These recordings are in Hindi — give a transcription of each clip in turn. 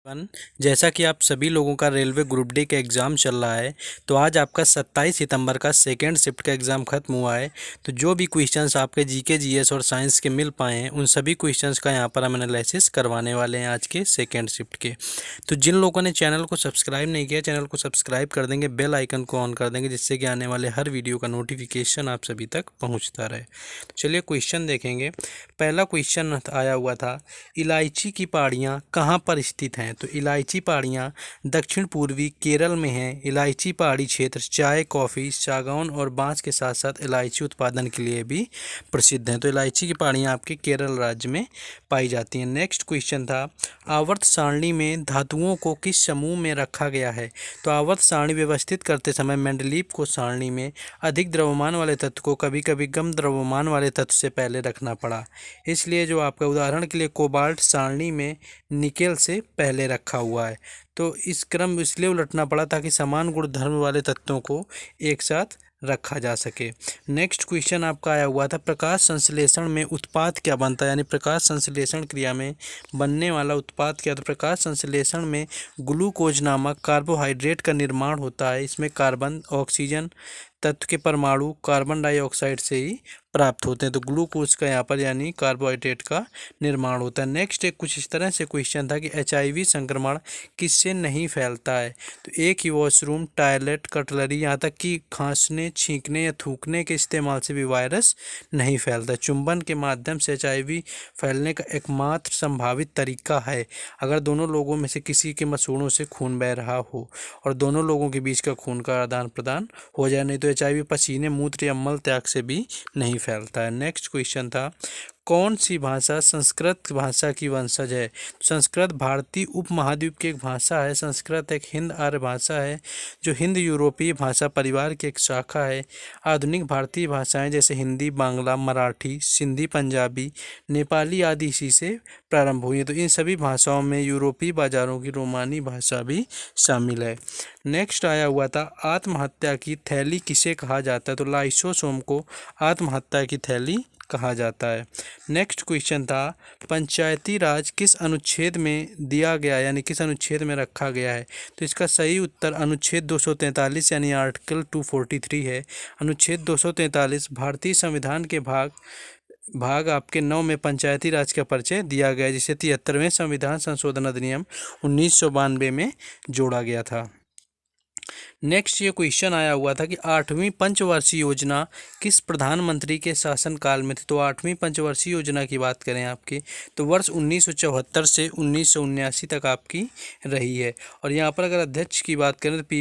जैसा कि आप सभी लोगों का रेलवे ग्रुप डी का एग्ज़ाम चल रहा है, तो आज आपका 27 सितंबर का सेकेंड शिफ्ट का एग्ज़ाम खत्म हुआ है। तो जो भी क्वेश्चंस आपके जीके जीएस और साइंस के मिल पाए हैं, उन सभी क्वेश्चंस का यहाँ पर हम एनालिसिस करवाने वाले हैं आज के सेकेंड शिफ्ट के। तो जिन लोगों ने चैनल को सब्सक्राइब नहीं किया, चैनल को सब्सक्राइब कर देंगे, बेल आइकन को ऑन कर देंगे, जिससे कि आने वाले हर वीडियो का नोटिफिकेशन आप सभी तक पहुँचता रहे। तो चलिए क्वेश्चन देखेंगे। पहला क्वेश्चन आया हुआ था, इलायची की पहाड़ियाँ कहाँ पर स्थित हैं? तो इलायची पहाड़ियाँ दक्षिण पूर्वी केरल में हैं। इलायची पहाड़ी क्षेत्र चाय, कॉफ़ी, सागौन और बांस के साथ साथ इलायची उत्पादन के लिए भी प्रसिद्ध हैं। तो इलायची की पहाड़ियाँ आपके केरल राज्य में पाई जाती हैं। नेक्स्ट क्वेश्चन था, आवर्त सारणी में धातुओं को किस समूह में रखा गया है? तो आवर्त सारणी व्यवस्थित करते समय मेंडलीव को सारणी में अधिक द्रव्यमान वाले तत्व को कभी कभी कम द्रव्यमान वाले तत्व से पहले रखना पड़ा। इसलिए जो आपका उदाहरण के लिए कोबाल्ट सारणी में निकेल से पहले रखा हुआ है। तो इस क्रम इसलिए उलटना पड़ा ताकि समान गुण धर्म वाले तत्वों को एक साथ रखा जा सके। नेक्स्ट क्वेश्चन आपका आया हुआ था, प्रकाश संश्लेषण में उत्पाद क्या बनता है? यानी प्रकाश संश्लेषण क्रिया में बनने वाला उत्पाद क्या? तो प्रकाश संश्लेषण में ग्लूकोज नामक कार्बोहाइड्रेट का निर्माण होता है। इसमें कार्बन, ऑक्सीजन तत्व के परमाणु कार्बन डाइऑक्साइड से ही प्राप्त होते हैं। तो ग्लूकोज का यहाँ पर यानी कार्बोहाइड्रेट का निर्माण होता है। नेक्स्ट एक कुछ इस तरह से क्वेश्चन था कि एचआईवी संक्रमण किससे नहीं फैलता है? तो एक ही वॉशरूम, टॉयलेट, कटलरी, यहाँ तक कि खांसने, छींकने या थूकने के इस्तेमाल से भी वायरस नहीं फैलता। चुंबन के माध्यम से एचआईवी फैलने का एकमात्र संभावित तरीका है अगर दोनों लोगों में से किसी के मसूड़ों से खून बह रहा हो और दोनों लोगों के बीच का खून का आदान प्रदान हो जाए, नहीं तो एचआईवी पसीने, मूत्र या मल त्याग से भी नहीं फैलता है। नेक्स्ट क्वेश्चन था, कौन सी भाषा संस्कृत भाषा की वंशज है? संस्कृत भारतीय उपमहाद्वीप की एक भाषा है। संस्कृत एक हिंद आर्य भाषा है जो हिंद यूरोपीय भाषा परिवार की एक शाखा है। आधुनिक भारतीय भाषाएं जैसे हिंदी, बांग्ला, मराठी, सिंधी, पंजाबी, नेपाली आदि इसी से प्रारंभ हुई है। तो इन सभी भाषाओं में यूरोपीय बाजारों की रोमानी भाषा भी शामिल है। नेक्स्ट आया हुआ था, आत्महत्या की थैली किसे कहा जाता है? तो लाइसोसोम को आत्महत्या की थैली कहा जाता है। नेक्स्ट क्वेश्चन था, पंचायती राज किस अनुच्छेद में दिया गया यानी किस अनुच्छेद में रखा गया है? तो इसका सही उत्तर अनुच्छेद 243 यानी आर्टिकल 243 है। अनुच्छेद 243 भारतीय संविधान के भाग आपके 9 में पंचायती राज का परिचय दिया गया, जिसे 73वें संविधान संशोधन अधिनियम 1992 में जोड़ा गया था। नेक्स्ट ये क्वेश्चन आया हुआ था कि 8वीं पंचवर्षीय योजना किस प्रधानमंत्री के शासनकाल में थी? तो 8वीं पंचवर्षीय योजना की बात करें आपकी, तो वर्ष 1974 से 1979 तक आपकी रही है। और यहाँ पर अगर अध्यक्ष की बात करें तो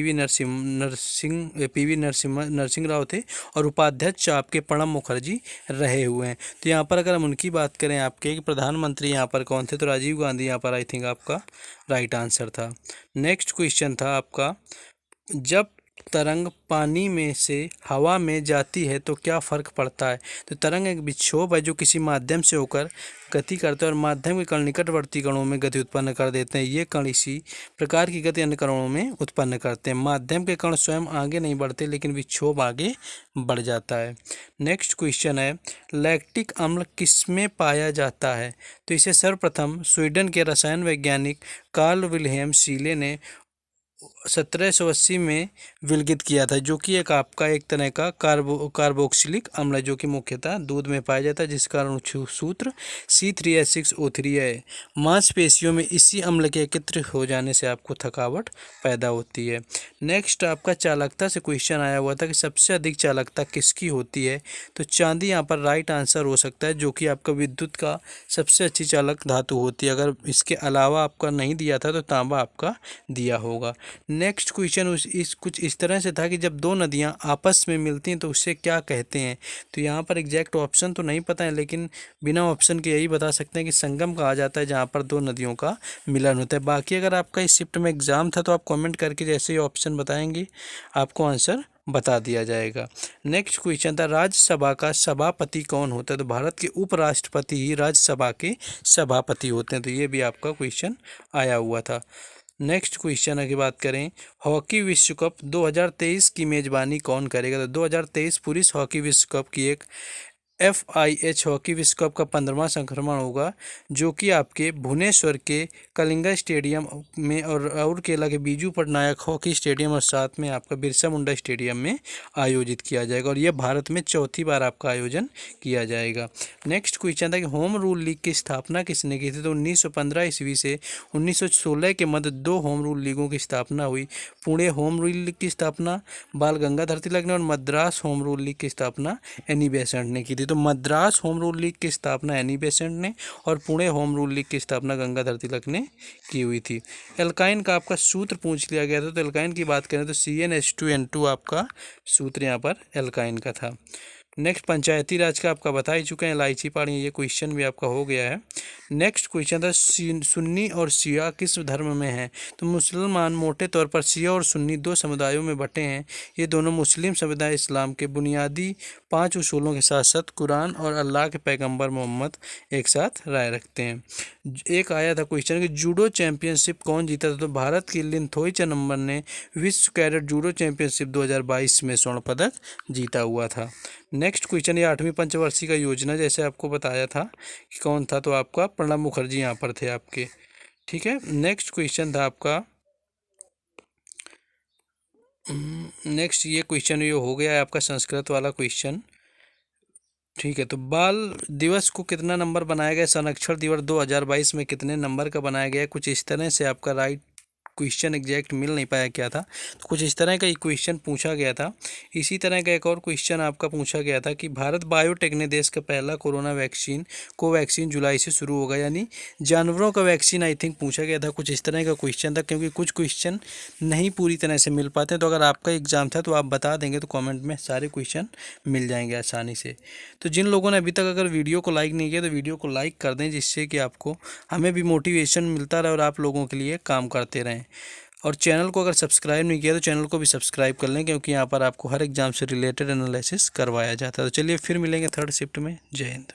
नरसिंह राव थे और उपाध्यक्ष आपके प्रणब मुखर्जी रहे हुए हैं। तो यहाँ पर अगर हम उनकी बात करें आपके प्रधानमंत्री यहाँ पर कौन थे, तो राजीव गांधी यहाँ पर आई थिंक आपका राइट आंसर था। नेक्स्ट क्वेश्चन था आपका, जब तरंग पानी में से हवा में जाती है तो क्या फ़र्क पड़ता है? तो तरंग एक विक्षोभ है जो किसी माध्यम से होकर गति करता है और माध्यम के कण निकटवर्ती कणों में गति उत्पन्न कर देते हैं। ये कण इसी प्रकार की गति अन्य कणों में उत्पन्न करते हैं। माध्यम के कण स्वयं आगे नहीं बढ़ते लेकिन विक्षोभ आगे बढ़ जाता है। नेक्स्ट क्वेश्चन है, लैक्टिक अम्ल किसमें पाया जाता है? तो इसे सर्वप्रथम स्वीडन के रसायन वैज्ञानिक कार्ल विल्हेम शीले ने 1780 में विलगित किया था, जो कि एक तरह का कार्बोक्सिलिक अम्ल है जो कि मुख्यतः दूध में पाया जाता है, जिसका अणु सूत्र C3H6O3 है। मांसपेशियों में इसी अम्ल के एकत्र हो जाने से आपको थकावट पैदा होती है। नेक्स्ट आपका चालकता से क्वेश्चन आया हुआ था कि सबसे अधिक चालकता किसकी होती है? तो चांदी यहाँ पर राइट आंसर हो सकता है, जो कि आपका विद्युत का सबसे अच्छी चालक धातु होती है। अगर इसके अलावा आपका नहीं दिया था तो तांबा आपका दिया होगा। नेक्स्ट क्वेश्चन कुछ इस तरह से था कि जब दो नदियां आपस में मिलती हैं तो उससे क्या कहते हैं? तो यहाँ पर एग्जैक्ट ऑप्शन तो नहीं पता है, लेकिन बिना ऑप्शन के यही बता सकते हैं कि संगम कहा जाता है जहाँ पर दो नदियों का मिलन होता है। बाकी अगर आपका इस शिफ्ट में एग्जाम था तो आप कमेंट करके जैसे ही ऑप्शन बताएंगे आपको आंसर बता दिया जाएगा। नेक्स्ट क्वेश्चन था, राज्यसभा का सभापति कौन होता है? तो भारत के उपराष्ट्रपति ही राज्यसभा के सभापति होते हैं। तो ये भी आपका क्वेश्चन आया हुआ था। नेक्स्ट क्वेश्चन की बात करें, हॉकी विश्व कप 2023 की मेज़बानी कौन करेगा? तो 2023 पुरुष हॉकी विश्व कप की एक FIH हॉकी विश्व कप का 15वां संस्करण होगा, जो कि आपके भुवनेश्वर के कलिंगा स्टेडियम में और राउरकेला के बीजू पटनायक हॉकी स्टेडियम और साथ में आपका बिरसा मुंडा स्टेडियम में आयोजित किया जाएगा, और यह भारत में चौथी बार आपका आयोजन किया जाएगा। नेक्स्ट क्वेश्चन था कि होम रूल लीग की स्थापना किसने की थी? तो 1915 ईस्वी से 1916 के मध्य 2 होम रूल लीगों की स्थापना हुई। पुणे होम रूल लीग की स्थापना बाल गंगाधर तिलक ने और मद्रास होम रूल लीग की स्थापना एनी बेसेंट ने की थी। तो मद्रास होम रूल लीग की स्थापना एनी बेसेंट ने और पुणे होम रूल लीग की स्थापना गंगाधर तिलक ने की हुई थी। एल्काइन का आपका सूत्र पूछ लिया गया था, तो एल्काइन की बात करें तो CnH2n2 आपका सूत्र यहाँ पर एल्काइन का था। नेक्स्ट पंचायती राज का आपका बता ही चुके हैं, इलायची पानी, ये क्वेश्चन भी आपका हो गया है। नेक्स्ट क्वेश्चन था सुन्नी और शिया किस धर्म में है? तो मुसलमान मोटे तौर पर शिया और सुन्नी 2 समुदायों में बंटे हैं। ये दोनों मुस्लिम समुदाय इस्लाम के बुनियादी 5 उसूलों के साथ साथ कुरान और अल्लाह के पैगंबर मोहम्मद एक साथ राय रखते हैं। एक आया था क्वेश्चन कि जूडो चैंपियनशिप कौन जीता था? तो भारत की लिंथोई चनम्बर ने विश्व कैडेट जूडो चैंपियनशिप 2022 में स्वर्ण पदक जीता हुआ था। नेक्स्ट क्वेश्चन, ये 8वीं पंचवर्षीय का योजना जैसे आपको बताया था कि कौन था, तो आपका प्रणब मुखर्जी यहाँ पर थे आपके। ठीक है, नेक्स्ट क्वेश्चन था आपका, नेक्स्ट ये क्वेश्चन ये हो गया है आपका संस्कृत वाला क्वेश्चन। ठीक है, तो बाल दिवस को कितना नंबर बनाया गया? संरक्षण दिवस 2022 में कितने नंबर का बनाया गया? कुछ इस तरह से आपका राइट क्वेश्चन एग्जैक्ट मिल नहीं पाया क्या था, तो कुछ इस तरह का एक क्वेश्चन पूछा गया था। इसी तरह का एक और क्वेश्चन आपका पूछा गया था कि भारत बायोटेक ने देश का पहला कोरोना वैक्सीन कोवैक्सीन जुलाई से शुरू होगा, यानी जानवरों का वैक्सीन आई थिंक पूछा गया था। कुछ इस तरह का क्वेश्चन था, क्योंकि कुछ क्वेश्चन नहीं पूरी तरह से मिल पाते, तो अगर आपका एग्जाम था तो आप बता देंगे तो कॉमेंट में सारे क्वेश्चन मिल जाएंगे आसानी से। तो जिन लोगों ने अभी तक अगर वीडियो को लाइक नहीं किया तो वीडियो को लाइक कर दें, जिससे कि आपको हमें भी मोटिवेशन मिलता रहे और आप लोगों के लिए काम करते रहें। और चैनल को अगर सब्सक्राइब नहीं किया तो चैनल को भी सब्सक्राइब कर लें, क्योंकि यहाँ पर आपको हर एग्जाम से रिलेटेड एनालिसिस करवाया जाता है। तो चलिए फिर मिलेंगे थर्ड शिफ्ट में। जय हिंद।